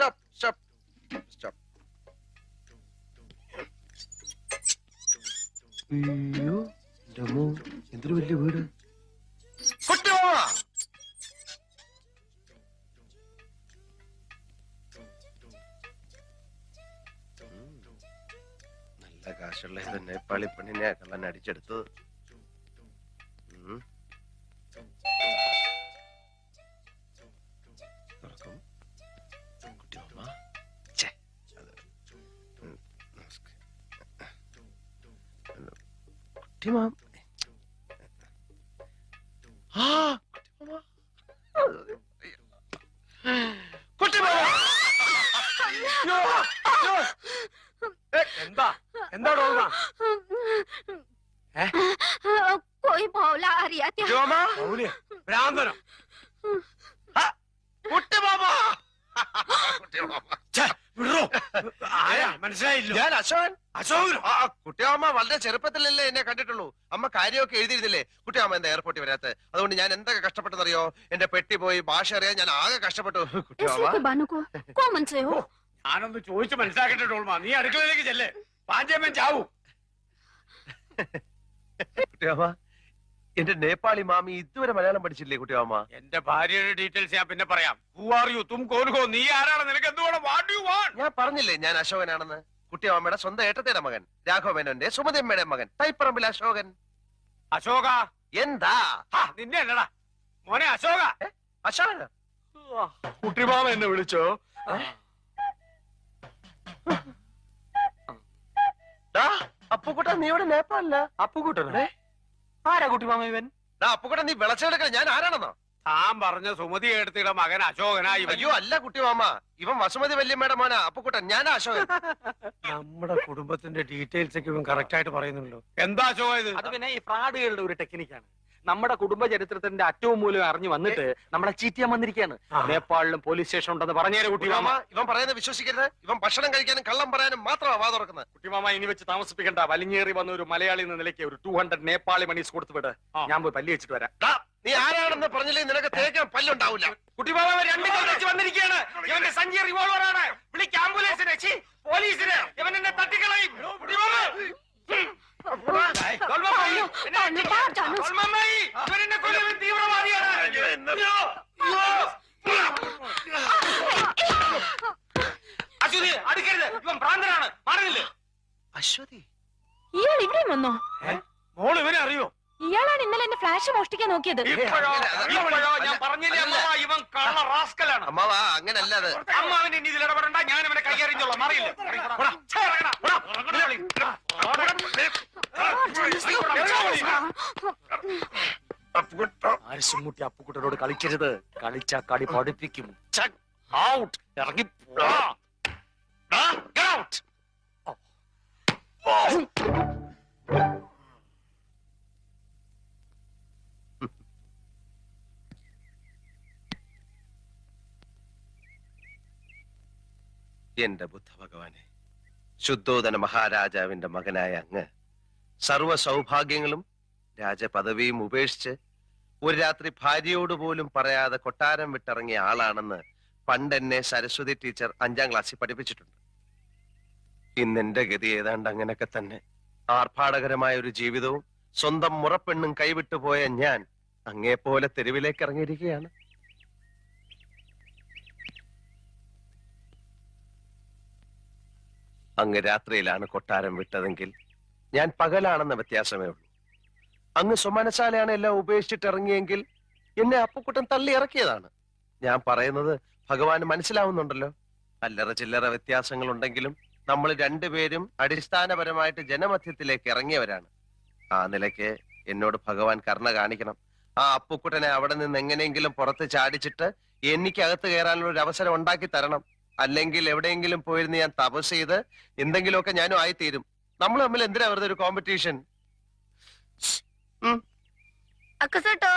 Stop stop stop. അയ്യോ എന്തൊരു വലിയ വീട്. കുട്ടിമാമ നല്ല കാശുള്ള ഇത് നേപ്പാളി പെണ്ണിനെ കള്ളൻ അടിച്ചെടുത്തത്. കുട്ടിമാം എന്താ എന്താ कोई भौला आ रही है ഭ്രാന്തനോ? മനസ്സിലായില്ലോ. ഞാൻ അശോകൻ. അശോകൻ കുട്ടിയമ്മ വളരെ ചെറുപ്പത്തിലല്ലേ എന്നെ കണ്ടിട്ടുള്ളൂ. അമ്മ കാര്യമൊക്കെ എഴുതിയിരുന്നില്ലേ? കുട്ടിയമ്മ എന്താ എയർപോർട്ടിൽ വരാത്ത? അതുകൊണ്ട് ഞാൻ എന്തൊക്കെ കഷ്ടപ്പെട്ടെന്നറിയോ? എന്റെ പെട്ടി പോയി, ഭാഷ അറിയാൻ ഞാൻ ആകെ കഷ്ടപ്പെട്ടു. കുട്ടിയമ്മ ഞാനൊന്ന് ചോദിച്ചു മനസ്സിലാക്കട്ടെ ടോൾമ. നീ അടുക്കളയിലേക്ക് ചെല്ലേ, പാഞ്ചേമ്മൻ ചാവൂ. കുട്ടിയമ്മ, എന്റെ നേപ്പാളി മാമി ഇതുവരെ മലയാളം പഠിച്ചില്ലേ കുട്ടിയമ്മ? എന്റെ ഭാര്യയുടെ ഡീറ്റെയിൽസ് ഞാൻ പിന്നെ പറയാം. Who are you? തും കോൻ ഹോ? നീ ആരാണ്? നിനക്ക് എന്തുവേണം? What you want? ഞാൻ പറഞ്ഞില്ലേ ഞാൻ അശോകനാണെന്ന്. കുട്ടിയമ്മയുടെ സ്വന്തം ഏട്ടത്തിയുടെ മകൻ, രാഘവമേനോന്റെ സുമതിയമ്മയുടെ മകൻ, തൈപ്പറമ്പിൽ അശോകൻ. അശോക എന്താ? നിന്നെ അല്ലടാ മോനെ അശോക. അശോകന കുട്ടിമാമ എന്നെ വിളിച്ചോ? അപ്പുക്കുട്ട, നീ ഇവിടെ നേപ്പാളില്ല? അപ്പുകുട്ടനെ ആരാ കുട്ടിമാമ ഇവൻ? അപ്പുക്കുട്ട, നീ വിളച്ചെടുക്കണ ഞാൻ ആരാണെന്നോ? താൻ പറഞ്ഞ സുമതി എടുത്തിയുടെ മകൻ അശോകനായി. അയ്യോ അല്ല കുട്ടിമാമ, ഇവൻ വസുമതി വല്യമ്മയുടെ മോനാ അപ്പുക്കുട്ടൻ. ഞാനാ അശോകൻ. നമ്മുടെ കുടുംബത്തിന്റെ ഡീറ്റെയിൽസ് ഒക്കെ ഇവൻ കറക്റ്റ് ആയിട്ട് പറയുന്നുണ്ടോ? എന്താ അശോക ഇത്? അത് പിന്നെ ഈ ഫ്രാഡുകളുടെ ഒരു ടെക്നിക്കാണ്. നമ്മുടെ കുടുംബ ചരിത്രത്തിന്റെ അറ്റവും മൂലം അറിഞ്ഞു വന്നിട്ട് നമ്മളെ ചീറ്റിയാൻ വന്നിരിക്കുകയാണ്. നേപ്പാളിലും പോലീസ് സ്റ്റേഷൻ ഉണ്ടെന്ന് പറഞ്ഞേരെ കുട്ടിമാമ. ഇവൻ പറയുന്നത് വിശ്വസിക്കരുത്. ഇവൻ ഭക്ഷണം കഴിക്കാനും കള്ളം പറയാനും മാത്രമാ വാ തുറക്കുന്നത്. കുട്ടിമാമ ഇനി വെച്ച് താമസിപ്പിക്കണ്ട. വലിഞ്ഞേറി വന്ന ഒരു മലയാളി എന്ന നിലയ്ക്ക് ഒരു 200 നേപ്പാളി മണീസ് കൊടുത്തു വിട്. ഞാൻ പോയി പല്ലി വെച്ചിട്ട് വരാം. നീ ആരാണെന്ന് പറഞ്ഞില്ലേ നിനക്ക് തേക്കാൻ പല്ലുണ്ടാവില്ല. കുട്ടിമാമ 2 കൈ വെച്ച് വന്നിരിക്കുകയാണ്. ഇവന്റെ സഞ്ചി റിവോൾവർ ആണ്. വിളിക്ക് ആംബുലൻസിനെ, പോലീസിനെ. ഇവൻ എന്നെ തട്ടിക്കളയും. അശ്വതി അടുക്കരുത്, ഇവൻ ഭ്രാന്തനാണ്. മാറുന്നില്ലേ? അശ്വതി, ഇയാൾ ഇവിടെയും വന്നോ? മോൾ ഇവനെ അറിയോ? ഇയാളാണ് ഇന്നലെ എന്നെ ഫ്ലാഷ് മോഷ്ടിക്കാൻ നോക്കിയത്. ഇപ്പോഴോ ഞാൻ പറഞ്ഞില്ലേ അമ്മ, ഇവൻ കള്ള റാസ്കലാണ്. അമ്മാവാ അങ്ങനല്ല. അത് അമ്മാവൻ ഇനി ഇതിൽ ഇടപെടണ്ട. ഞാൻ അവനെ കൈകാര്യം മാറിയില്ല. ആരിശുമുട്ടി അപ്പുക്കുട്ടനോട് കളിക്കരുത്. കളിച്ചാ കളി പഠിപ്പിക്കും. ഔട്ട്, ഇറങ്ങി എന്റെ ബുദ്ധ ഭഗവാനെ, ശുദ്ധോദന മഹാരാജാവിന്റെ മകനായ അങ്ങ് സർവ്വ സൗഭാഗ്യങ്ങളും രാജപദവിയും ഉപേക്ഷിച്ച് ഒരു രാത്രി ഭാര്യയോട് പോലും പറയാതെ കൊട്ടാരം വിട്ടിറങ്ങിയ ആളാണെന്ന് പണ്ട് എന്നെ സരസ്വതി ടീച്ചർ 5ാം ക്ലാസ്സിൽ പഠിപ്പിച്ചിട്ടുണ്ട്. ഇന്നെന്റെ ഗതി ഏതാണ്ട് അങ്ങനെയൊക്കെ തന്നെ. ആർഭാടകരമായ ഒരു ജീവിതവും സ്വന്തം മുറപ്പെണ്ണും കൈവിട്ടു പോയ ഞാൻ അങ്ങേപ്പോലെ തെരുവിലേക്ക് ഇറങ്ങിയിരിക്കുകയാണ്. അങ്ങ് രാത്രിയിലാണ് കൊട്ടാരം വിട്ടതെങ്കിൽ ഞാൻ പകലാണെന്ന വ്യത്യാസമേ ഉള്ളൂ. അങ്ങ് സുമനശാലയാണ് എല്ലാം ഉപേക്ഷിച്ചിട്ട് ഇറങ്ങിയെങ്കിൽ എന്നെ അപ്പുക്കുട്ടൻ തള്ളി ഇറക്കിയതാണ്. ഞാൻ പറയുന്നത് ഭഗവാന് മനസ്സിലാവുന്നുണ്ടല്ലോ. അല്ലറ ചില്ലറ വ്യത്യാസങ്ങൾ ഉണ്ടെങ്കിലും നമ്മൾ രണ്ടുപേരും അടിസ്ഥാനപരമായിട്ട് ജനമധ്യത്തിലേക്ക് ഇറങ്ങിയവരാണ്. ആ നിലയ്ക്ക് എന്നോട് ഭഗവാൻ കരുണ കാണിക്കണം. ആ അപ്പുക്കുട്ടനെ അവിടെ നിന്ന് എങ്ങനെയെങ്കിലും പുറത്ത് ചാടിച്ചിട്ട് എനിക്ക് അകത്ത് കയറാനുള്ള ഒരു അവസരം ഉണ്ടാക്കി തരണം. അല്ലെങ്കിൽ എവിടെയെങ്കിലും പോയിരുന്ന് ഞാൻ തപസ് ചെയ്ത് എന്തെങ്കിലുമൊക്കെ ഞാനും ആയിത്തീരും. നമ്മൾ തമ്മിൽ എന്തിനാ വെറുതെ ഒരു കോമ്പറ്റീഷൻ? അക്കസട്ടോ